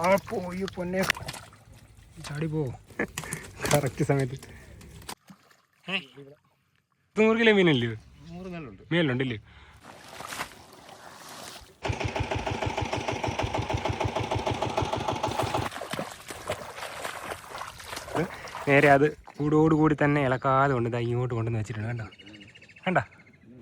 ആ പോയി പൊന്നെ ചാടി പോ കറക്റ്റ് സമയത്ത്. 100 കിലോ മീനല്ലേ? 100 മേലുണ്ടല്ലേ? നേരെ അത് കൂടോടുകൂടി തന്നെ ഇളക്കാതെ കൊണ്ട് ഇതാ ഇങ്ങോട്ട് കൊണ്ടുവന്ന് വെച്ചിട്ടുണ്ട്. കണ്ടോ കണ്ട,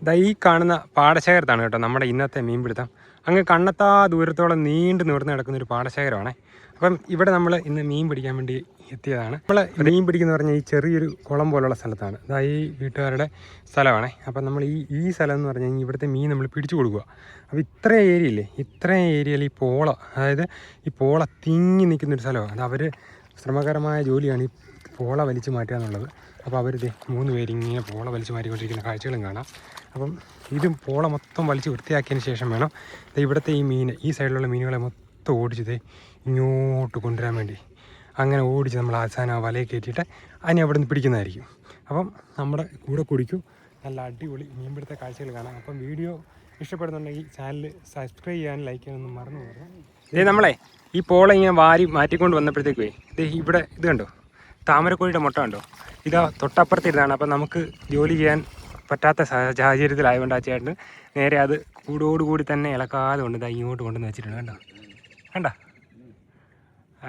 ഇതാ ഈ കാണുന്ന പാടശേഖരത്താണ് കേട്ടോ നമ്മുടെ ഇന്നത്തെ മീൻപിടുത്തം. അങ്ങ് കണ്ണെത്താ ദൂരത്തോളം നീണ്ടു നിവർന്ന് കിടക്കുന്നൊരു പാടശേഖരമാണ്. അപ്പം ഇവിടെ നമ്മൾ ഇന്ന് മീൻ പിടിക്കാൻ വേണ്ടി എത്തിയതാണ്. നമ്മൾ മീൻ പിടിക്കുന്ന പറഞ്ഞാൽ ഈ ചെറിയൊരു കുളം പോലുള്ള സ്ഥലത്താണ്. ഇതാ ഈ വീട്ടുകാരുടെ സ്ഥലമാണ്. അപ്പം നമ്മൾ ഈ സ്ഥലം എന്ന് പറഞ്ഞു കഴിഞ്ഞാൽ ഇവിടുത്തെ മീൻ നമ്മൾ പിടിച്ചു കൊടുക്കുക. അപ്പോൾ ഇത്രയും ഏരിയയില്ലേ, ഇത്രയും ഏരിയയിൽ ഈ പോള, അതായത് ഈ പോള തിങ്ങി നിൽക്കുന്നൊരു സ്ഥലമാണ്. അത് അവർ ശ്രമകരമായ ജോലിയാണ് ഈ പോള വലിച്ചു മാറ്റുക എന്നുള്ളത്. അപ്പോൾ അവർ 3 പേര് ഇങ്ങനെ പോള വലിച്ചു മാറ്റിക്കൊണ്ടിരിക്കുന്ന കാഴ്ചകളും കാണാം. അപ്പം ഇതും പോള മൊത്തം വലിച്ച് വൃത്തിയാക്കിയതിന് ശേഷം വേണം ഇവിടുത്തെ ഈ മീൻ, ഈ സൈഡിലുള്ള മീനുകളെ മൊത്തം ഓടിച്ചത് ഇങ്ങോട്ട് കൊണ്ടുവരാൻ വേണ്ടി. അങ്ങനെ ഓടിച്ച് നമ്മൾ അവസാനം ആ വലയിൽ കയറ്റിയിട്ട് അതിനെ അവിടെ നിന്ന് പിടിക്കുന്നതായിരിക്കും. അപ്പം നമ്മുടെ കൂടെ കുടിക്കും നല്ല അടിപൊളി മീൻപിടുത്ത കാഴ്ചകൾ കാണാം. അപ്പം വീഡിയോ ഇഷ്ടപ്പെടുന്നുണ്ടെങ്കിൽ ചാനൽ സബ്സ്ക്രൈബ് ചെയ്യാനും ലൈക്ക് ചെയ്യാനൊന്നും മറന്നു പോകാം. നമ്മളെ ഈ പോള ഇങ്ങനെ വാരി മാറ്റിക്കൊണ്ട് വന്നപ്പോഴത്തേക്കേ ഇവിടെ ഇത് കണ്ടോ, താമരക്കോഴിയുടെ മുട്ട കണ്ടോ, ഇതാ തൊട്ടപ്പുറത്തിരുന്നാണ്. അപ്പം നമുക്ക് ജോലി ചെയ്യാൻ പറ്റാത്ത സാഹചര്യത്തിലായതുകൊണ്ട് ആ ചേട്ടന് നേരെ അത് കൂടോടുകൂടി തന്നെ ഇളക്കാതെ കൊണ്ട് ഇതാ ഇങ്ങോട്ട് കൊണ്ടുവന്ന് വെച്ചിട്ടുണ്ട്. കണ്ടോ കണ്ടോ,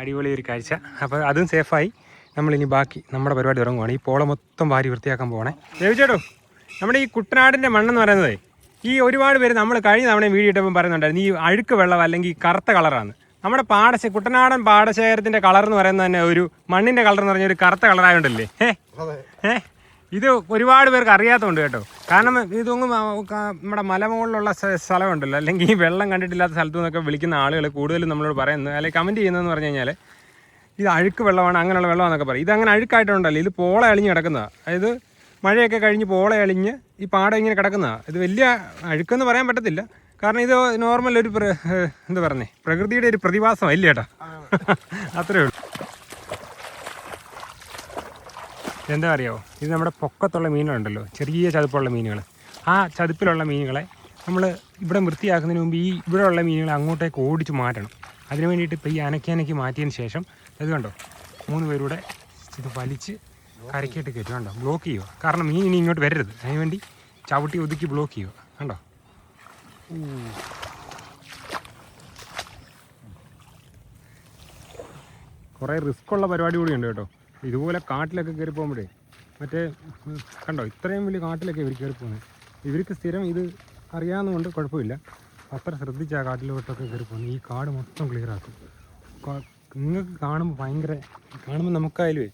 അടിപൊളി ഒരു കാഴ്ച. അപ്പോൾ അതും സേഫായി. നമ്മളിനി ബാക്കി നമ്മുടെ പരിപാടി തുടങ്ങുവാണ്. ഈ പോള മൊത്തം വാരി വൃത്തിയാക്കാൻ പോകണേ. ദേവിച്ചേട്ടോ, നമ്മുടെ ഈ കുട്ടനാടിൻ്റെ മണ്ണെന്ന് പറയുന്നത് ഈ ഒരുപാട് പേര് നമ്മൾ കഴിഞ്ഞ തവണ വീഡിയോ ഇട്ടപ്പം പറയുന്നുണ്ടായിരുന്നു ഈ അഴുക്ക് വെള്ളം അല്ലെങ്കിൽ കറുത്ത കളറാണ്. നമ്മുടെ കുട്ടനാടൻ പാടശേഖരത്തിൻ്റെ കളർ എന്ന് പറയുന്നത് തന്നെ ഒരു മണ്ണിൻ്റെ കളർ എന്ന് പറഞ്ഞാൽ ഒരു കറുത്ത കളറായോണ്ടല്ലേ? ഇത് ഒരുപാട് പേർക്ക് അറിയാത്തതുണ്ട് കേട്ടോ. കാരണം ഇതൊന്നും നമ്മുടെ മലമുകളിലുള്ള സ്ഥലമുണ്ടല്ലോ, അല്ലെങ്കിൽ ഈ വെള്ളം കണ്ടിട്ടില്ലാത്ത സ്ഥലത്തു നിന്നൊക്കെ വിളിക്കുന്ന ആളുകൾ കൂടുതലും നമ്മളോട് പറയുന്നത് അല്ലെങ്കിൽ കമൻറ്റ് ചെയ്യുന്നതെന്ന് പറഞ്ഞു കഴിഞ്ഞാൽ ഇത് അഴുക്ക് വെള്ളമാണ്, അങ്ങനെയുള്ള വെള്ളമാണെന്നൊക്കെ പറയും. ഇതങ്ങനെ അഴുക്കായിട്ടുണ്ടല്ലോ, ഇത് പോള അളിഞ്ഞ് കിടക്കുന്നതാണ്. അതായത് മഴയൊക്കെ കഴിഞ്ഞ് പോള അളിഞ്ഞ് ഈ പാടം ഇങ്ങനെ കിടക്കുന്നതാണ്. ഇത് വലിയ അഴുക്കെന്ന് പറയാൻ പറ്റത്തില്ല, കാരണം ഇത് നോർമൽ ഒരു എന്താ പറഞ്ഞേ, പ്രകൃതിയുടെ ഒരു പ്രതിഭാസമാണ് ഇല്ല ചേട്ടാ. അത്രേ ഉള്ളൂ. എന്താ അറിയാമോ, ഇത് നമ്മുടെ പൊക്കത്തുള്ള മീനുകളുണ്ടല്ലോ, ചെറിയ ചതുപ്പുള്ള മീനുകൾ. ആ ചതുപ്പിലുള്ള മീനുകളെ നമ്മൾ ഇവിടെ വൃത്തിയാക്കുന്നതിന് മുമ്പ് ഈ ഇവിടെയുള്ള മീനുകളെ അങ്ങോട്ടേക്ക് ഓടിച്ച് മാറ്റണം. അതിന് വേണ്ടിയിട്ട് ഇപ്പോൾ ഈ അനക്കി മാറ്റിയതിന് ശേഷം ഇത് കണ്ടോ 3 പേരൂടെ ഇത് വലിച്ച് കരക്കേട്ട് കയറ്റും. കണ്ടോ, ബ്ലോക്ക് ചെയ്യുക. കാരണം മീൻ ഇനി ഇങ്ങോട്ട് വരരുത്, അതിന് വേണ്ടി ചവിട്ടി ഒതുക്കി ബ്ലോക്ക് ചെയ്യുക. കണ്ടോ, കുറേ റിസ്ക്കുള്ള പരിപാടി കൂടിയുണ്ട് കേട്ടോ. ഇതുപോലെ കാട്ടിലൊക്കെ കയറി പോകുമ്പോഴേ മറ്റേ കണ്ടോ, ഇത്രയും വലിയ കാട്ടിലൊക്കെ ഇവർ കയറി പോകുന്നത്. ഇവർക്ക് സ്ഥിരം ഇത് അറിയാവുന്നതുകൊണ്ട് കുഴപ്പമില്ല. അത്ര ശ്രദ്ധിച്ച് ആ കാട്ടിലോട്ടൊക്കെ കയറി പോകുന്നത്. ഈ കാട് മൊത്തം ക്ലിയർ ആക്കും. നിങ്ങൾക്ക് കാണുമ്പോൾ കാണുമ്പോൾ നമുക്കായാലുമേ,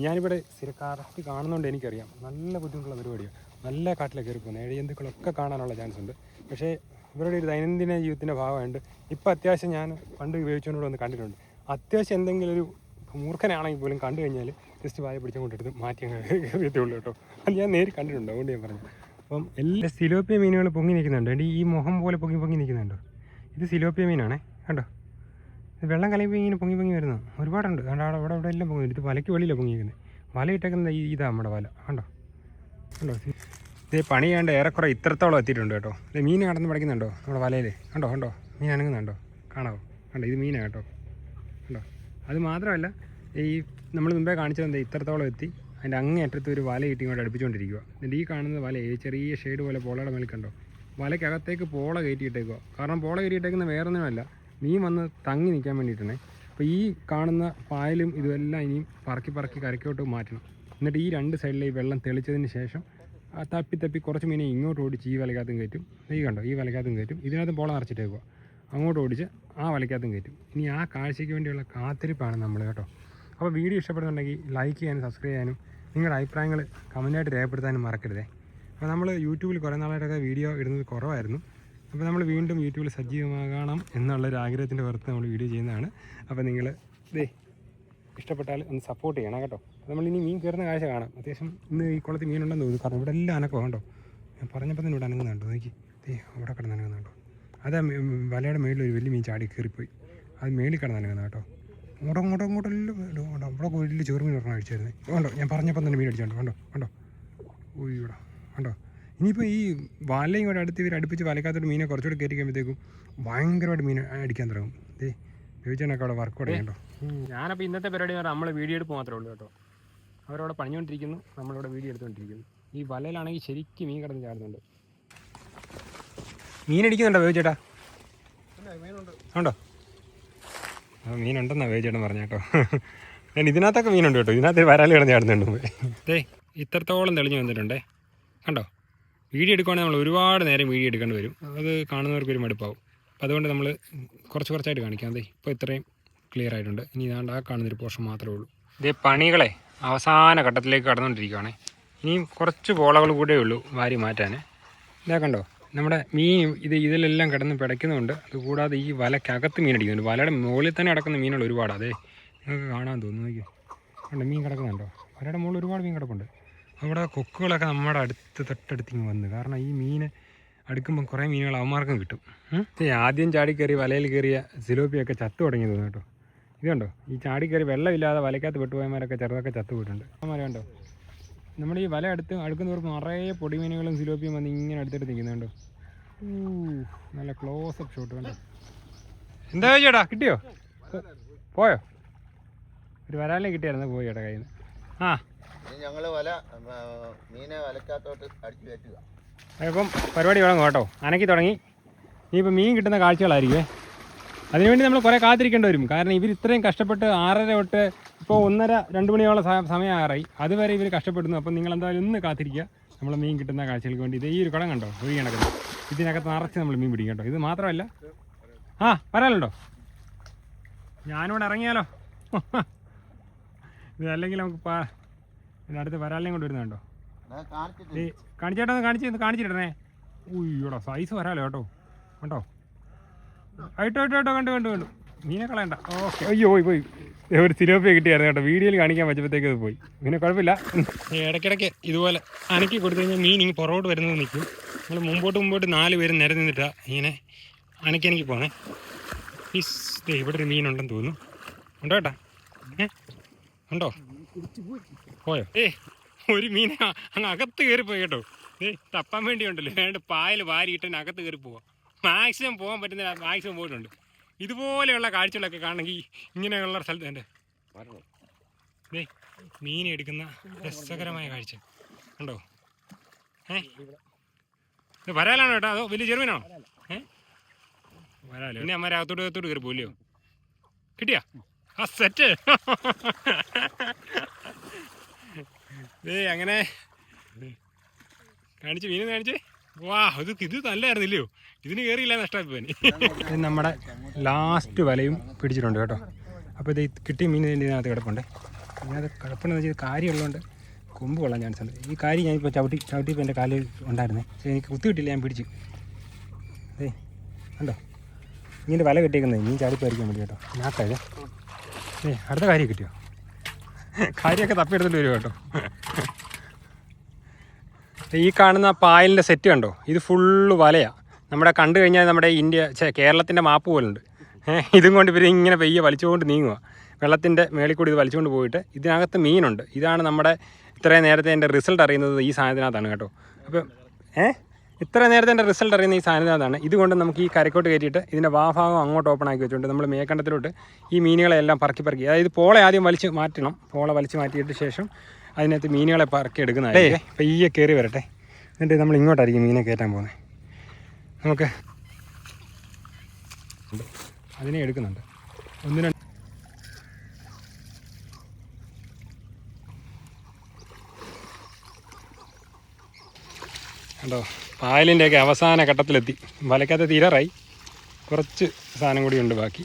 ഞാനിവിടെ കറക്റ്റ് കാണുന്നതുകൊണ്ട് എനിക്കറിയാം നല്ല ബുദ്ധിമുട്ടുള്ള പരിപാടിയാണ്. നല്ല കാട്ടിലൊക്കെ കയറി പോകുന്നത് ഇഴജന്തുക്കളൊക്കെ കാണാനുള്ള ചാൻസ് ഉണ്ട്. പക്ഷേ ഇവരുടെ ഒരു ദൈനംദിന ജീവിതത്തിൻ്റെ ഭാഗമായിട്ട് ഇപ്പോൾ അത്യാവശ്യം ഞാൻ പണ്ട് ഉപയോഗിച്ചുകൊണ്ട് വന്ന് കണ്ടിട്ടുണ്ട്. അത്യാവശ്യം എന്തെങ്കിലും ഒരു മൂർഖനാണെങ്കിൽ പോലും കണ്ടു കഴിഞ്ഞാൽ ജസ്റ്റ് വായ പിടിച്ചുകൊണ്ടെടുത്ത് മാറ്റി കയറിയത്തുള്ളൂ കേട്ടോ. അത് ഞാൻ നേരിൽ കണ്ടിട്ടുണ്ട്, അതുകൊണ്ട് ഞാൻ പറഞ്ഞു. അപ്പം എല്ലാ സിലോപ്പിയ മീനുകൾ പൊങ്ങി നിൽക്കുന്നുണ്ട്. ഈ മുഖം പോലെ പൊങ്ങി നിൽക്കുന്നുണ്ടോ, ഇത് സിലോപ്പിയ മീനാണേ. കണ്ടോ, ഇത് വെള്ളം കലയുമ്പോൾ ഇങ്ങനെ പൊങ്ങി വരുന്നു ഒരുപാടുണ്ട്. കണ്ടോ, അവിടെ എല്ലാം പൊങ്ങുന്നുണ്ട്. ഇത് വലയ്ക്ക് വെളിയിലാണ് പൊങ്ങിയിരിക്കുന്നത്. വല ഇട്ടേക്കുന്നത് ഇതാ നമ്മുടെ വല. കണ്ടോ ഇത് പണി ചെയ്യാണ്ട് ഏറെക്കുറെ ഇത്രത്തോളം എത്തിയിട്ടുണ്ട് കേട്ടോ. ഇത് മീൻ കടന്ന് പഠിക്കുന്നുണ്ടോ നമ്മുടെ വലയിൽ? കണ്ടോ മീൻ അനങ്ങുന്നുണ്ടോ? കാണാവോ? കണ്ടോ, ഇത് മീനാണ് കേട്ടോ. കണ്ടോ, അത് മാത്രമല്ല ഈ നമ്മൾ മുമ്പേ കാണിച്ചത് ഇത്രത്തോളം എത്തി അതിൻ്റെ അങ്ങേയറ്റത്ത് ഒരു വല ഇട്ട് ഇങ്ങോട്ട് അടുപ്പിച്ചുകൊണ്ടിരിക്കുക. എന്നിട്ട് ഈ കാണുന്ന വല ചെറിയ ഷെയ്ഡ് പോലെ പോളയുടെ മേൽ കണ്ടോ, വലയ്ക്കകത്തേക്ക് പോള കയറ്റിയിട്ടേക്കുക. കാരണം പോള കയറ്റിയിട്ടേക്കുന്ന വേറൊന്നുമല്ല, മീൻ വന്ന് തങ്ങി നിൽക്കാൻ വേണ്ടിയിട്ടാണ്. അപ്പോൾ ഈ കാണുന്ന പായലും ഇതെല്ലാം ഇനിയും പറക്കി കരയ്ക്കോട്ട് മാറ്റണം. എന്നിട്ട് ഈ 2 സൈഡിലെ ഈ വെള്ളം തെളിച്ചതിന് ശേഷം തപ്പി കുറച്ച് മീനെ ഇങ്ങോട്ട് ഓടിച്ച് ഈ വലയ്ക്കകത്തും കയറ്റും. ഈ കണ്ടോ, ഈ വലയ്ക്കകത്തും കയറ്റും. ഇതിനകത്ത് പോള നിറച്ചിട്ടേക്കുക. അങ്ങോട്ട് ഓടിച്ച് ആ വലയ്ക്കകത്തും കയറ്റും. ഇനി ആ കാഴ്ചയ്ക്ക് വേണ്ടിയുള്ള കാത്തിരിപ്പാണ് നമ്മൾ കേട്ടോ. അപ്പോൾ വീഡിയോ ഇഷ്ടപ്പെടുന്നുണ്ടെങ്കിൽ ലൈക്ക് ചെയ്യാനും സബ്സ്ക്രൈബ് ചെയ്യാനും നിങ്ങളുടെ അഭിപ്രായങ്ങൾ കമൻറ്റായിട്ട് രേഖപ്പെടുത്താനും മറക്കരുതേ. അപ്പോൾ നമ്മൾ യൂട്യൂബിൽ കുറേ നാളായിട്ടൊക്കെ വീഡിയോ ഇടുന്നത് കുറവായിരുന്നു. അപ്പോൾ നമ്മൾ വീണ്ടും യൂട്യൂബിൽ സജീവമാകണം എന്നുള്ളൊരു ആഗ്രഹത്തിൻ്റെ പുറത്ത് നമ്മൾ വീഡിയോ ചെയ്യുന്നതാണ്. അപ്പോൾ നിങ്ങൾ ഇഷ്ടപ്പെട്ടാൽ ഒന്ന് സപ്പോർട്ട് ചെയ്യണം കേട്ടോ. നമ്മളിനി മീൻ കയറുന്ന കാഴ്ച കാണാം. അത്യാവശ്യം ഇന്ന് ഈ കുളത്തിൽ മീനുണ്ടെന്ന് തോന്നുന്നു. കാരണം ഇവിടെ എല്ലാം അനക്കോ കണ്ടോ, ഞാൻ പറഞ്ഞപ്പോൾ തന്നെ ഇവിടെ അനങ്ങുന്നുണ്ടോ, നോക്കി അവിടെ കിടന്ന് അനങ്ങുന്നുണ്ടോ. അത് വലയുടെ മേളിൽ ഒരു വലിയ മീൻ ചാടി കയറിപ്പോയി. അത് മേളിൽ കിടന്ന് അനങ്ങുന്ന കേട്ടോ. അങ്ങോട്ടെല്ലാം അവിടെ വലിയ ചെറുമീൻ പറഞ്ഞാൽ അടിച്ചായിരുന്നേ. കണ്ടോ, ഞാൻ പറഞ്ഞപ്പോൾ തന്നെ മീൻ അടിച്ചോണ്ടോ. കണ്ടോ ഇവിടെ കണ്ടോ. ഇനിയിപ്പോൾ ഈ വലയും കൂടെ അടുത്ത് ഇവർ അടുപ്പിച്ച് വലക്കാത്തൊരു മീനെ കുറച്ചുകൂടെ കയറ്റി കഴിയുമ്പോഴത്തേക്കും ഭയങ്കരമായിട്ട് മീൻ അടിക്കാൻ തുടങ്ങും. ചോദിച്ചതിനൊക്കെ അവിടെ വർക്ക് തുടങ്ങിട്ടോ. ഞാനപ്പോൾ ഇന്നത്തെ പരിപാടി നമ്മൾ വീഡിയോ എടുപ്പ് മാത്രമേ ഉള്ളൂ കേട്ടോ. അവരവിടെ പണിഞ്ഞുകൊണ്ടിരിക്കുന്നു, നമ്മളിവിടെ വീഡിയോ എടുത്തുകൊണ്ടിരിക്കുന്നു. ഈ വലയിലാണെങ്കിൽ ശരിക്കും മീൻ കിടന്ന് ചാടുന്നുണ്ട്. മീനടിക്കുന്നുണ്ടോ വേവിച്ചേട്ടാ? ഉണ്ടോ? മീനുണ്ടെന്നാ വേവിച്ചേട്ടൻ പറഞ്ഞ കേട്ടോ. ഞാൻ ഇതിനകത്തൊക്കെ മീനുണ്ട് കേട്ടോ. ഇതിനകത്ത് വരാൽ കിടന്ന് ചാടുന്നുണ്ട്. ദേ ഇത്രത്തോളം തെളിഞ്ഞ് വന്നിട്ടുണ്ടേ, കണ്ടോ? വീഡിയോ എടുക്കുകയാണെങ്കിൽ നമ്മൾ ഒരുപാട് നേരം വീഡിയോ എടുക്കേണ്ടി വരും. അത് കാണുന്നവർക്കൊരു മടുപ്പാവും. അപ്പോൾ അതുകൊണ്ട് നമ്മൾ കുറച്ചായിട്ട് കാണിക്കാം. അതെ ഇപ്പോൾ ഇത്രയും ക്ലിയർ ആയിട്ടുണ്ട്. ഇനി ഇതാണ്ട് ആ കാണുന്നൊരു പോർഷൻ മാത്രമേ ഉള്ളൂ. ഇതേ പണികളെ അവസാന ഘട്ടത്തിലേക്ക് കടന്നുകൊണ്ടിരിക്കുകയാണ്. ഇനിയും കുറച്ച് പോളകൾ കൂടെ ഉള്ളൂ വാരി മാറ്റാൻ. ഇതാ കണ്ടോ, നമ്മുടെ മീൻ ഇതിലെല്ലാം കിടന്ന് പിടയ്ക്കുന്നുണ്ട്. അതുകൂടാതെ ഈ വലക്കകത്ത് മീൻ അടിക്കുന്നുണ്ട്. വലയുടെ മുകളിൽ തന്നെ കിടക്കുന്ന മീനുകൾ ഒരുപാട്. അതെ നിങ്ങൾക്ക് കാണാൻ തോന്നുന്നു. നോക്കിയോ, കണ്ടോ മീൻ കിടക്കുന്നുണ്ടോ? വലയുടെ മുകളിൽ ഒരുപാട് മീൻ കിടപ്പുണ്ട്. അവിടെ കൊക്കുകളൊക്കെ നമ്മുടെ തൊട്ടടുത്തിങ്ങ് വന്ന്, കാരണം ഈ മീൻ അടുക്കുമ്പം കുറേ മീനുകൾ അവന്മാർക്കും കിട്ടും. ആദ്യം ചാടി കയറി വലയിൽ കയറിയ സിലോപ്പിയൊക്കെ ചത്തു തുടങ്ങി തോന്നുന്നു കേട്ടോ. ഇതുണ്ടോ, ഈ ചാടി കയറി വെള്ളമില്ലാതെ വലയ്ക്കകത്ത് പെട്ടുപോയമാരൊക്കെ ചെറുതൊക്കെ ചത്തു പോയിട്ടുണ്ട്. അവന്മാരെ കണ്ടോ, നമ്മൾ ഈ വല അടുക്കുന്നവർക്ക് നിറയെ പൊടിമീനുകളും സിലോപ്പിയും വന്ന് ഇങ്ങനെ അടുത്തിട്ട് നിൽക്കുന്നുണ്ടോ. നല്ല ക്ലോസപ്പ് ഷോട്ട് കണ്ടോ. എന്താ ചേട്ടാ, കിട്ടിയോ? പോയോ? ഒരു വരാലേ കിട്ടിയായിരുന്നു, പോയി ചേട്ടാ കയ്യിൽ നിന്ന്. ആ ഞങ്ങൾ മീനെ വലക്കകത്തോട്ട് അടിച്ചു കയറ്റുക. ഇപ്പം പരിപാടി തുടങ്ങും കേട്ടോ. അനക്കി തുടങ്ങി. ഇനിയിപ്പോൾ മീൻ കിട്ടുന്ന കാഴ്ചകളായിരിക്കുമേ. അതിനുവേണ്ടി നമ്മൾ കുറേ കാത്തിരിക്കേണ്ടി വരും. കാരണം ഇവർ ഇത്രയും കഷ്ടപ്പെട്ട് 6:30 തൊട്ട് ഇപ്പോൾ 1:30-2 മണിയോളം സമയമാറായി. അതുവരെ ഇവർ കഷ്ടപ്പെടുന്നു. അപ്പം നിങ്ങൾ എന്തായാലും ഒന്ന് കാത്തിരിക്കുക. നമ്മൾ മീൻ കിട്ടുന്ന കാഴ്ചകൾക്ക് വേണ്ടി. ഇത് ഈ ഒരു കുളം കണ്ടോ ഒഴുകി കിടക്കുന്നത്, ഇതിനകത്ത് നിറച്ച് നമ്മൾ മീൻ പിടിക്കും കേട്ടോ. ഇത് മാത്രമല്ല, വരാലുണ്ടോ? ഞാനിവിടെ ഇറങ്ങിയാലോ? ഇത് അല്ലെങ്കിൽ നമുക്ക് ഇതിനടുത്ത് വരാലിനെയും കൊണ്ട് വരുന്നുണ്ടോ? കാണിച്ചേട്ടാ, കാണിച്ചിട്ടേ. ഉയ്യോടോ, സൈസ് വരാലോ കേട്ടോ. കണ്ടോ? കണ്ടു മീനെ കളയണ്ട. ഓക്കെ. അയ്യോ പോയി ഒരു സിലോപ്പിയ കിട്ടിയായിരുന്നു കേട്ടോ. വീഡിയോയിൽ കാണിക്കാൻ പറ്റുമ്പോഴത്തേക്ക് ഇത് പോയി. പിന്നെ കുഴപ്പമില്ല. ഇടയ്ക്കിടയ്ക്ക് ഇതുപോലെ അനക്കി കൊടുത്തു കഴിഞ്ഞാൽ മീൻ ഇങ്ങനെ പുറകോട്ട് വരുന്നത് നിൽക്കും. നമ്മൾ മുമ്പോട്ട് 4 പേര് നിര നിന്നിട്ടാ ഇങ്ങനെ അനക്കി പോണേ. ഇവിടെ ഒരു മീനുണ്ടെന്ന് തോന്നുന്നു. ഉണ്ടോ ചേട്ടാ? ഉണ്ടോ? പോയോ? ഒരു മീനെ അങ്ങ് അകത്ത് കയറിപ്പോയി കേട്ടോ. തപ്പാൻ വേണ്ടി ഉണ്ടല്ലോ, വേണ്ട പായൽ വാരിയിട്ട് അകത്ത് കയറി പോവാം. മാക്സിമം പോകാൻ പറ്റുന്ന മാക്സിമം പോയിട്ടുണ്ട്. ഇതുപോലെയുള്ള കാഴ്ചകളൊക്കെ കാണണമെങ്കിൽ ഇങ്ങനെയുള്ള സ്ഥലത്ത് എൻ്റെ മീൻ എടുക്കുന്ന രസകരമായ കാഴ്ച കണ്ടോ. ഇത് വരാലാണോ കേട്ടോ, അതോ വലിയ ചെറുമീനാണോ? വരാലോ. പിന്നെ അമ്മ അകത്തോട്ട് കയറി പോലെയോ? കിട്ടിയാ? ആ സെറ്റ്. അങ്ങനെ കാണിച്ച് മീൻ കാണിച്ച്. വാ, ഇത് നല്ലായിരുന്നില്ലയോ? ഇതിന് കയറിയില്ല, നഷ്ടമായി. നമ്മുടെ ലാസ്റ്റ് വലയും പിടിച്ചിട്ടുണ്ട് കേട്ടോ. അപ്പോൾ ഇത് കിട്ടിയ മീൻ ഇതിനകത്ത് കിടപ്പുണ്ട്. ഇതിനകത്ത് കിടപ്പുണ്ടെന്ന് വെച്ചാൽ കാര്യമുള്ളതുകൊണ്ട് കൊമ്പ് കൊള്ളാൻ ചാൻസ് ഉണ്ട്. ഈ കാരി ഞാനിപ്പോൾ ചവിട്ടിപ്പോൾ എൻ്റെ കാലിൽ ഉണ്ടായിരുന്നേ. പക്ഷേ എനിക്ക് കുത്തിയിട്ടില്ല, ഞാൻ പിടിച്ച്. കണ്ടോ, ഇങ്ങനെ വല കെട്ടിയേക്കുന്നത് മീൻ ചാടിപ്പോയിരിക്കാൻ വേണ്ടി കേട്ടോ. ഞാക്കല്ലേ. അടുത്ത കാര്യം കിട്ടിയോ? കാര്യമൊക്കെ തപ്പിയെടുത്തിട്ട് വരും കേട്ടോ. ഈ കാണുന്ന പായലിൻ്റെ സെറ്റ് കണ്ടോ, ഇത് ഫുള്ള് വലയാണ്. നമ്മുടെ കണ്ടു കഴിഞ്ഞാൽ നമ്മുടെ കേരളത്തിൻ്റെ മാപ്പ് പോലുണ്ട്. ഇതും കൊണ്ട് ഇവർ ഇങ്ങനെ പെയ്യെ വലിച്ചുകൊണ്ട് നീങ്ങുക. വെള്ളത്തിൻ്റെ മേളിൽ കൂടി ഇത് വലിച്ചുകൊണ്ട് പോയിട്ട് ഇതിനകത്ത് മീനുണ്ട്. ഇതാണ് നമ്മുടെ ഇത്രയും നേരത്തെ എൻ്റെ റിസൾട്ട് അറിയുന്നത് ഈ സാധനത്തിനകത്താണ് കേട്ടോ. അപ്പം ഇത്ര നേരത്തെ എൻ്റെ റിസൾട്ട് അറിയുന്ന ഈ സാധനത്തിനകത്താണ്. ഇതുകൊണ്ട് നമുക്ക് ഈ കരക്കോട്ട് കയറ്റിയിട്ട് ഇതിൻ്റെ വാഭാഗം അങ്ങോട്ട് ഓപ്പൺ ആക്കി വെച്ചുകൊണ്ട് നമ്മൾ മേക്കണ്ടത്തിലോട്ട് ഈ മീനുകളെല്ലാം പറക്കി അതായത് പോള ആദ്യം വലിച്ച് മാറ്റണം. പോള വലിച്ച് മാറ്റിയിട്ട് ശേഷം അതിനകത്ത് മീനുകളെ പറക്കി എടുക്കുന്നതായിരിക്കും. പെയ്യെ കയറി വരട്ടെ, എന്നിട്ട് നമ്മൾ ഇങ്ങോട്ടായിരിക്കും മീനെ കയറ്റാൻ പോകുന്നത്. നമുക്ക് അതിനെ എടുക്കുന്നുണ്ട്. കണ്ടോ, പായലിൻ്റെയൊക്കെ അവസാന ഘട്ടത്തിലെത്തി. വലക്കകത്ത് തീരാറായി, കുറച്ച് സാധനം കൂടി ഉണ്ട് ബാക്കി.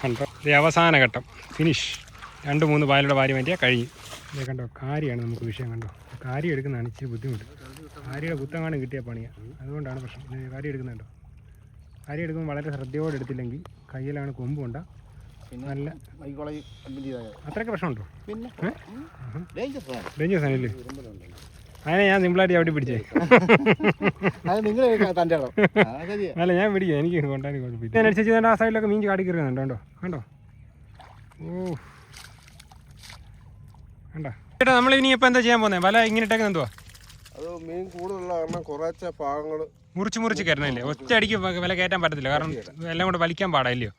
കണ്ടോ, ഇത് അവസാന ഘട്ടം, ഫിനിഷ്. 2-3 പായലൂടെ വാരി മാറ്റിയാൽ കഴിഞ്ഞു. ഇത് കണ്ടോ, കാരിയാണ് നമുക്ക് വിഷയം. കണ്ടോ, കാരി എടുക്കുന്നതാണ് ഇച്ചിരി ബുദ്ധിമുട്ട്. കാരിയുടെ കുത്തങ്ങാനും കിട്ടിയ പണിയാണ്, അതുകൊണ്ടാണ് പ്രശ്നം. കാരി എടുക്കുന്നുണ്ടോ, കാരി എടുക്കുമ്പോൾ വളരെ ശ്രദ്ധയോടെ എടുത്തില്ലെങ്കിൽ കയ്യിലാണ് കൊമ്പ് കൊണ്ട നല്ല അത്രയൊക്കെ പ്രശ്നമുണ്ടോ? ഡേഞ്ചറസ് ആണല്ലേ? അങ്ങനെ ഞാൻ സിമ്പിളായിട്ട് ചവിട്ടി പിടിച്ചേ. അല്ല, ഞാൻ പിടിക്കാം, എനിക്ക് കൊണ്ടാനും കുഴപ്പമില്ല. അതിനനുസരിച്ച് ആ സൈഡിലൊക്കെ മീൻ കാടി കയറുന്നുണ്ടോ? കണ്ടോ കണ്ടോ. കണ്ടോ ചേട്ടാ, നമ്മളിനി ഇപ്പം എന്താ ചെയ്യാൻ പോകുന്നത്? വല ഇങ്ങനെ ഇട്ടേക്കുന്നത് എന്തുവാ? അത് മീൻ കൂടുതലുള്ള കാരണം കുറച്ച് ഭാഗങ്ങൾ മുറിച്ച് കയറണല്ലേ? ഒറ്റ അടിക്ക് വില കയറ്റാൻ പറ്റത്തില്ല, കാരണം എല്ലാം കൂടെ വലിക്കാൻ പാടില്ലയോ.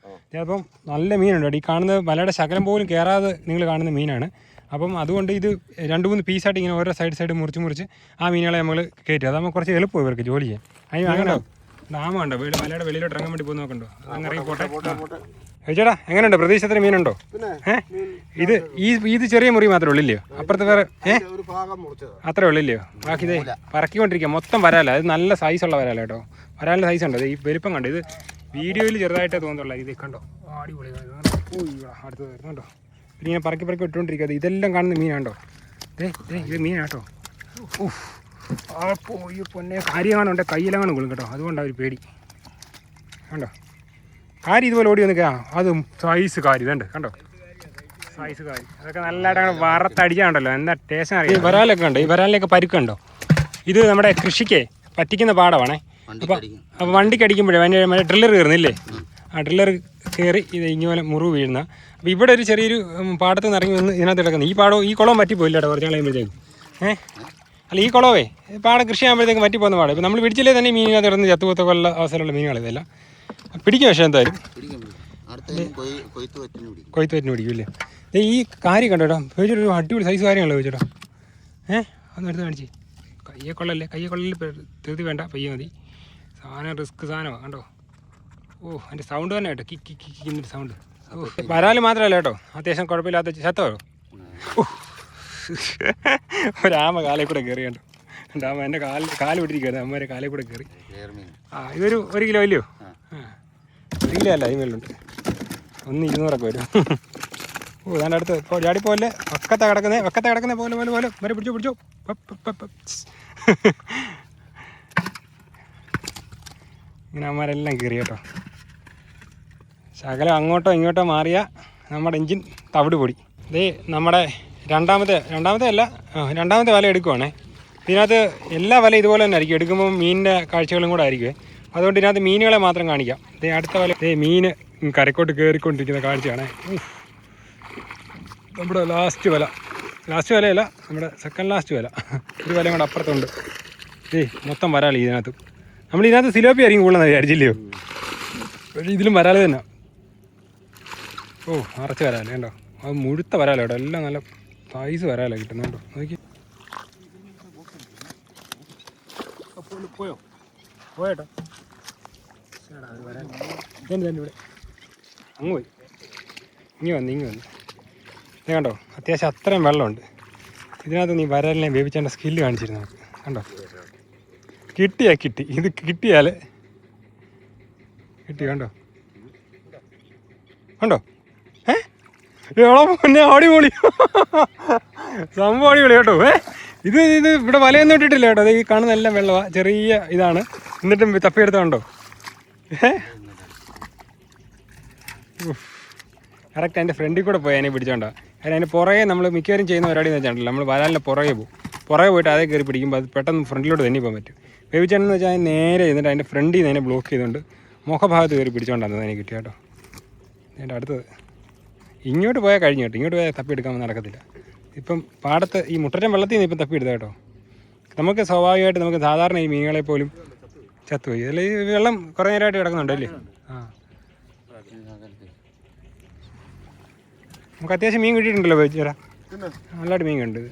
അപ്പം നല്ല മീനുണ്ട് കേട്ടോ. ഈ കാണുന്നത് വലയുടെ ശകലം പോലും കയറാതെ നിങ്ങൾ കാണുന്ന മീനാണ്. അപ്പം അതുകൊണ്ട് ഇത് 2-3 പീസായിട്ട് ഇങ്ങനെ ഓരോ സൈഡ് മുറിച്ച് ആ മീനുകളെ നമ്മൾ കയറ്റും. അതാകുമ്പോൾ കുറച്ച് എളുപ്പം ഇവർക്ക് ജോലി ചെയ്യാൻ. അതിന് അങ്ങനെ ഡാമുണ്ടോ വലയുടെ വെളിയിലോട്ട് ഇറങ്ങാൻ വേണ്ടി പോകുന്ന നോക്കണ്ടോ? അതങ്ങ് ഇറങ്ങി പോട്ടെ. ചേട്ടാ എങ്ങനെയുണ്ട്? പ്രതീക്ഷത്തിന് മീനുണ്ടോ? ഇത് ചെറിയ മുറി മാത്രമേ ഉള്ളില്ലയോ? അപ്പുറത്ത് വേറെ അത്രേ ഉള്ളില്ലയോ? ബാക്കി ഇതേ പറക്കിക്കൊണ്ടിരിക്കുക മൊത്തം വരാല. അത് നല്ല സൈസുള്ള വരാല കേട്ടോ. വരാലിൻ്റെ സൈസ് ഉണ്ട്. ഈ വലിപ്പം കണ്ടോ? ഇത് വീഡിയോയിൽ ചെറുതായിട്ടേ തോന്നുള്ളൂ. ഇത് കണ്ടോ? അടിപൊളി. അടുത്ത് വരുന്നുണ്ടോ? ഇങ്ങനെ പറക്കി ഇട്ടുകൊണ്ടിരിക്കുക. ഇതെല്ലാം കാണുന്ന മീനാണ്ടോ? ഇത് മീനാട്ടോ. ഈ പൊന്നെ കാര്യമാണുണ്ട്. കയ്യിലെങ്ങാനും കൊള്ളും കേട്ടോ. അതുകൊണ്ടാണ് ഒരു പേടി. കണ്ടോ? കാരി ഇതുപോലെ ഓടി വന്ന് അതും സൈസ് കാരി ഇതുണ്ട് കണ്ടോ? സൈസ് കാരി അതൊക്കെ നല്ലതായിട്ട് അങ്ങനെ വറുത്തടിച്ചാണ്ടല്ലോ. എന്താ ടേസ്റ്റ് അറിയാം. ഈ വരാലൊക്കെ ഉണ്ട്. ഈ വരാലിനൊക്കെ പരുക്കുണ്ടോ? ഇത് നമ്മുടെ കൃഷിക്ക് പറ്റിക്കുന്ന പാടമാണേ. അപ്പോൾ വണ്ടിക്ക് അടിക്കുമ്പോഴേ മറ്റേ ഡ്രില്ലർ കയറുന്നില്ലേ? ആ ഡ്രില്ലർ കയറി ഇത് ഇങ്ങനെ മുറിവ് വീഴുന്ന. അപ്പോൾ ഇവിടെ ഒരു ചെറിയൊരു പാടത്ത് നിന്ന് ഇറങ്ങി വന്ന് ഇതിനകത്ത് കിടക്കുന്നത്. ഈ കുളം പറ്റിപ്പോയില്ല കേട്ടോ കുറച്ച് കഴിയുമ്പോഴത്തേക്കും. അല്ല ഈ കുളവേ പാടം കൃഷി ആകുമ്പോഴത്തേക്കും പറ്റിപ്പോകുന്ന പാടം. ഇപ്പോൾ നമ്മൾ പിടിച്ചില്ലേ തന്നെ മീനിനകത്ത് ഇറന്ന് ചത്തുപോത്തൊക്കെ ഉള്ള അവസരമുള്ള മീനുകൾ ഇതെല്ലാം പിടിക്കും. പക്ഷേ എന്തായാലും കൊയ്ത്ത് പറ്റിന് പിടിക്കുമല്ലേ? ഈ കാര്യം കണ്ടോ ചോദിച്ചിട്ടൊരു അടിപൊളി സൈസ് കാര്യമാണല്ലോ ചോദിച്ചോട്ടോ. ഒന്ന് എടുത്ത് കാണിച്ച്. കയ്യെ കൊള്ളല്ലേ? തീർത്തി വേണ്ട, പയ്യെ മതി. സാധനം റിസ്ക് സാധനമാണ് കണ്ടോ. അതിൻ്റെ സൗണ്ട് തന്നെ കേട്ടോ. കിക്കിന്നൊരു സൗണ്ട്. വരാൽ മാത്രമല്ല കേട്ടോ, അത്യാവശ്യം കുഴപ്പമില്ലാത്ത ചത്തോ. ഒരാമ കാലിൽ കൂടെ കയറി കണ്ടോ. ആമ എൻ്റെ കാല് വിട്ടിരിക്കുകയാണ്. അമ്മമാരെ കാലിൽ കൂടെ കയറി. ഇതൊരു 1 കിലോ ഇല്ലയോ? 1 കിലോ അല്ല, അതിമേലുണ്ട്. 1 200 വരും. അതിൻ്റെ അടുത്ത് ഇപ്പോൾ ചാടിപ്പോലെ വക്കത്തെ കിടക്കുന്നത് പോലെ വരെ പിടിച്ചോ. ഇങ്ങനെ അമ്മമാരെല്ലാം കയറി കേട്ടോ. ശകലം അങ്ങോട്ടോ ഇങ്ങോട്ടോ മാറിയ നമ്മുടെ എഞ്ചിൻ തവിട് പൊടി. ഇതേ നമ്മുടെ രണ്ടാമത്തെ വല എടുക്കുവാണേ. ഇതിനകത്ത് എല്ലാ വല ഇതുപോലെ തന്നെ ആയിരിക്കും. എടുക്കുമ്പോൾ മീനിൻ്റെ കാഴ്ചകളും കൂടെ ആയിരിക്കും. അതുകൊണ്ട് ഇതിനകത്ത് മീനുകളെ മാത്രം കാണിക്കാം. ഇതേ അടുത്ത വല മീൻ കരക്കോട്ട് കയറിക്കൊണ്ടിരിക്കുന്ന കാഴ്ചയാണേ. നമ്മുടെ ലാസ്റ്റ് വലയല്ല, നമ്മുടെ സെക്കൻഡ് ലാസ്റ്റ് വല. ഒരു വലയും കൂടെ അപ്പുറത്തുണ്ട്. മൊത്തം വരാലി ഇതിനകത്ത്. ഇതിനകത്ത് സിലോപ്പി ആയിരിക്കും കൂടുതലെന്ന് വിചാരിച്ചില്ലയോ? പക്ഷേ ഇതിലും വരാല് തന്നെ. നിറച്ച് വരാല് കേട്ടോ. അത് മുഴുത്ത വരാല കേട്ടോ. എല്ലാം നല്ല സൈസ് വരാല കിട്ടുന്നുണ്ടോ നോക്കി. പോയേട്ടോ ഇവിടെ അങ്ങ് പോയി. ഇങ്ങി വന്ന് ഇത് കണ്ടോ? അത്യാവശ്യം അത്രയും വെള്ളമുണ്ട് ഇതിനകത്ത്. നീ വരാലിനെ വേവിച്ചേണ്ട സ്കില്ല് കാണിച്ചിരുന്നു നമുക്ക്. കണ്ടോ? കിട്ടി. ഇത് കിട്ടിയാൽ കണ്ടോ? പിന്നെ അടിപൊളി സംഭവം, അടിപൊളി കേട്ടോ. ഇത് ഇവിടെ വലയൊന്നും ഇട്ടിട്ടില്ല കേട്ടോ. അത് ഈ കാണുന്ന എല്ലാം വെള്ളമാണ്. ചെറിയ ഇതാണ്. എന്നിട്ടും തപ്പിയെടുത്തുണ്ടോ? കറക്റ്റ് അതിൻ്റെ ഫ്രണ്ടിൽ കൂടെ പോയി അതിനെ പിടിച്ചോണ്ടോ. കാരണം അതിൻ്റെ പുറകെ നമ്മൾ മിക്കവാറും ചെയ്യുന്ന പരിപാടി എന്ന് വെച്ചിട്ടുണ്ടല്ലോ, നമ്മൾ വരാലിൻ്റെ പുറകെ പോയിട്ട് അതേ കയറി പിടിക്കുമ്പോൾ അത് പെട്ടെന്ന് ഫ്രണ്ടിലോട്ട് തന്നെ പോകാൻ പറ്റും. വേവിച്ചെന്ന് വെച്ചാൽ അതിന് നേരെ എന്നിട്ട് അതിൻ്റെ ഫ്രണ്ടിൽ നിന്ന് അതിനെ ബ്ലോക്ക് ചെയ്തുകൊണ്ട് മുഖഭാഗത്ത് കയറി പിടിച്ചോണ്ടാണ് അതിനെ കിട്ടിയ കേട്ടോ. അതിൻ്റെ അടുത്തത് ഇങ്ങോട്ട് പോയാൽ കഴിഞ്ഞു കേട്ടോ. ഇങ്ങോട്ട് പോയാൽ തപ്പിയെടുക്കാൻ നടക്കത്തില്ല. ഇപ്പം പാടത്ത് ഈ മുട്ടറ്റം വെള്ളത്തിൽ നിന്ന് ഇപ്പം തപ്പിയെടുത്ത കേട്ടോ. നമുക്ക് സ്വാഭാവികമായിട്ട് നമുക്ക് സാധാരണ ഈ മീനുകളെ പോലും ചത്തുപോയി. അതിൽ ഈ വെള്ളം കുറേ നേരമായിട്ട് കിടക്കുന്നുണ്ടല്ലേ. നമുക്ക് അത്യാവശ്യം മീൻ കിട്ടിയിട്ടുണ്ടല്ലോ ചേരാ. നല്ലതായിട്ട് മീൻ കണ്ടത്.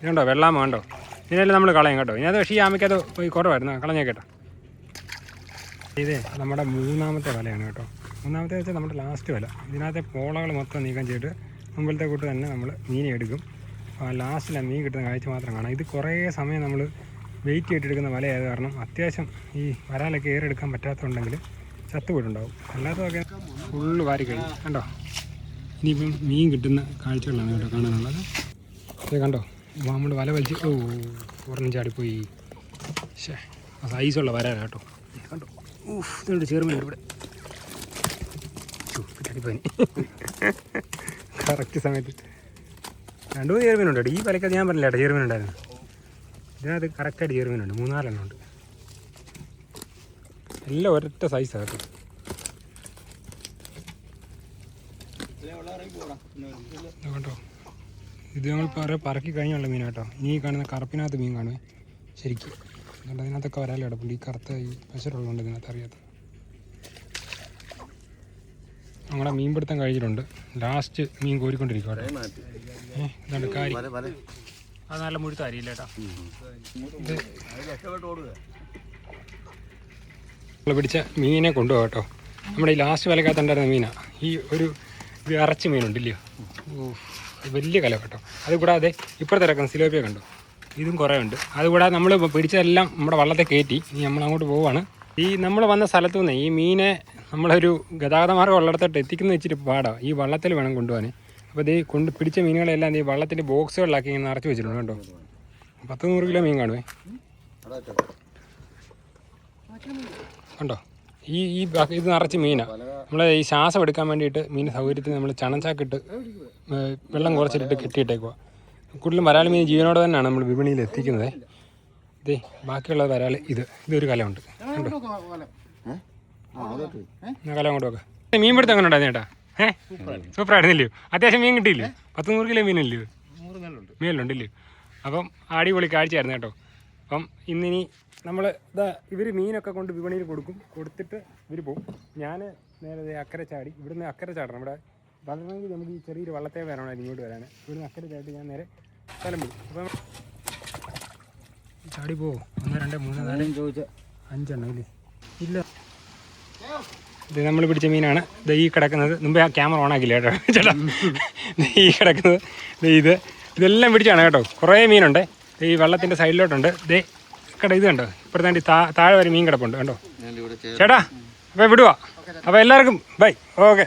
ഇതുണ്ടോ വെള്ളാമ കണ്ടോ? ഇതിനെല്ലാം നമ്മൾ കളയും കേട്ടോ. ഇതിനകത്ത് പക്ഷേ ഈ ആമയ്ക്കത് കുറവായിരുന്നു, കളഞ്ഞേക്കേട്ടോ. നമ്മുടെ 3ാമത്തെ വലയാണ് കേട്ടോ. 3ാമത്തെ വെച്ചാൽ നമ്മുടെ ലാസ്റ്റ് വല. ഇതിനകത്തെ പോളകൾ മൊത്തം നീക്കം ചെയ്തിട്ട് മുമ്പിലത്തെ കൂട്ട് തന്നെ നമ്മൾ മീനെ എടുക്കും. ലാസ്റ്റിലാണ് മീൻ കിട്ടുന്ന കാഴ്ച മാത്രം കാണാം. ഇത് കുറേ സമയം നമ്മൾ വെയിറ്റ് ചെയ്തിട്ടെടുക്കുന്ന വലയായത് കാരണം അത്യാവശ്യം ഈ വരാലൊക്കെ ഏറെടുക്കാൻ പറ്റാത്തതുണ്ടെങ്കിൽ ചത്തുപോയിട്ടുണ്ടാവും. അല്ലാത്തതൊക്കെ ഫുള്ള് വാരി കഴിഞ്ഞു കണ്ടോ. ഇനിയിപ്പം മീൻ കിട്ടുന്ന കാഴ്ചകളാണ് കേട്ടോ കാണാനുള്ളത്. അത് കണ്ടോ, നമ്മൾ വല വലിച്ച് ഉറഞ്ഞ് ചാടിപ്പോയി. സൈസുള്ള വരാല കേട്ടോ. കണ്ടോ, ഇതുകൊണ്ട് ചേർമീനുണ്ട് ഇവിടെ. ചാടിപ്പോയി കറക്റ്റ് സമയത്ത് 2-3 ചേർമീനുണ്ട് കേട്ടോ. ഈ വലക്കത് ഞാൻ പറഞ്ഞില്ല കേട്ടോ, ചേർമീനുണ്ടായിരുന്നു. ഇതിനകത്ത് കറക്റ്റായിട്ട് ചേർമീനുണ്ട്, 3-4 എണ്ണം ഉണ്ട്. എല്ലാം ഒരൊറ്റ സൈസാണ് കേട്ടോ. കേട്ടോ ഇത് നമ്മൾ പറക്കി കഴിഞ്ഞുള്ള മീൻ കേട്ടോ. ഇനി ഈ കാണുന്ന കറുപ്പിനകത്ത് മീൻ കാണുമേ ശരിക്കും. അതുകൊണ്ട് അതിനകത്തൊക്കെ വരാലോ കിടപ്പുണ്ട്. ഈ കറുത്ത ഈ പശരുള്ളതുകൊണ്ട് ഇതിനകത്ത് അറിയാത്ത. നമ്മളെ മീൻ പിടുത്തം കഴിഞ്ഞിട്ടുണ്ട്. ലാസ്റ്റ് മീൻ കോരിക്കൊണ്ടിരിക്കുക കേട്ടോ. ഇതാണ് കാരി. അത് നല്ല മുഴുത്ത അരിയില്ല കേട്ടോ. ഇത് നമ്മൾ പിടിച്ച മീനെ കൊണ്ടുപോകാം കേട്ടോ. നമ്മുടെ ഈ ലാസ്റ്റ് വിലക്കകത്തുണ്ടായിരുന്ന മീനാണ്. ഈ ഒരു ഇറച്ചി മീനുണ്ടല്ലയോ, വലിയ കല കേട്ടോ. അതുകൂടാതെ ഇപ്പുറത്തെ ഇറക്കുന്ന സിലോപ്പിയ കണ്ടോ, ഇതും കുറേ ഉണ്ട്. അതുകൂടാതെ നമ്മൾ പിടിച്ചതെല്ലാം നമ്മുടെ വള്ളത്തെ കയറ്റി ഇനി നമ്മൾ അങ്ങോട്ട് പോവുകയാണ്. ഈ നമ്മൾ വന്ന സ്ഥലത്തു നിന്ന് ഈ മീനെ നമ്മളൊരു ഗതാഗത മാർഗ്ഗം ഉള്ളിടത്തോട്ട് എത്തിക്കുന്ന വെച്ചിട്ട് പാടാം. ഈ വള്ളത്തിൽ വേണം കൊണ്ടുപോകാൻ. അപ്പോൾ ഇത് പിടിച്ച മീനുകളെല്ലാം ഈ വള്ളത്തിൻ്റെ ബോക്സുകളിലാക്കി ഇങ്ങനെ നിറച്ച് വെച്ചിട്ടുണ്ട് കേട്ടോ. 100 കിലോ മീൻ കാണുമേ. കണ്ടോ, ഈ ഇത് നിറച്ച് മീനാണ്. നമ്മൾ ഈ ശ്വാസം എടുക്കാൻ വേണ്ടിയിട്ട് മീൻ സൗകര്യത്തിന് നമ്മൾ ചണച്ചാക്കിട്ട് വെള്ളം കുറച്ചിട്ട് കെട്ടിയിട്ടേക്കുക. കൂടുതലും വരാൽ മീൻ ജീവനോടെ തന്നെയാണ് നമ്മൾ വിപണിയിൽ എത്തിക്കുന്നത്. ഇതേ ബാക്കിയുള്ള വരാൽ ഇതൊരു കലമുണ്ട് കണ്ടോ. കല അങ്ങോട്ട് നോക്കാം. മീൻ പിടുത്തം എങ്ങനെ ഉണ്ടായിരുന്നു ചേട്ടാ? സൂപ്പറായിരുന്നില്ലയോ? അത്യാവശ്യം മീൻ കിട്ടിയില്ലേ? 100 കിലോ മീനല്ലയോ? മീനുണ്ടല്ലയോ? അപ്പം അടിപൊളി കാഴ്ചയായിരുന്നു കേട്ടോ. അപ്പം ഇന്നിനി നമ്മൾ ഇവർ മീനൊക്കെ കൊണ്ട് വിപണിയിൽ കൊടുത്തിട്ട് ഇവർ പോകും. ഞാൻ നേരെ അക്കരെ ചാടി, ഇവിടുന്ന് അക്കരെ ചാടണം. ഇവിടെ വരണമെങ്കിൽ നമുക്ക് ഈ ചെറിയൊരു വള്ളത്തെ വരണം ഇങ്ങോട്ട് വരാൻ. ഇവിടുന്ന് അക്കരെ ചാടി ഞാൻ നേരെ സ്ഥലം വിടും. അപ്പം ചാടി പോവോ? 1 2 3 4 5 എണ്ണം ഇല്ലേ? ഇല്ല, ഇത് നമ്മൾ പിടിച്ച മീനാണ്. ഈ കിടക്കുന്നത്. മുമ്പേ ആ ക്യാമറ ഓൺ ആക്കില്ല കേട്ടോ ചേട്ടാ. ഈ കിടക്കുന്നത് ഇതെല്ലാം പിടിച്ചാണ് കേട്ടോ. കുറേ മീനുണ്ട് ഈ വെള്ളത്തിൻ്റെ സൈഡിലോട്ടുണ്ട്. ഇത് കണ്ടോ, ഇപ്പുറത്തെ താഴെ വരെ മീൻ കിടപ്പുണ്ട് കണ്ടോ ചേട്ടാ. അപ്പോൾ വിടുക. അപ്പോൾ എല്ലാവർക്കും ബൈ. ഓക്കെ.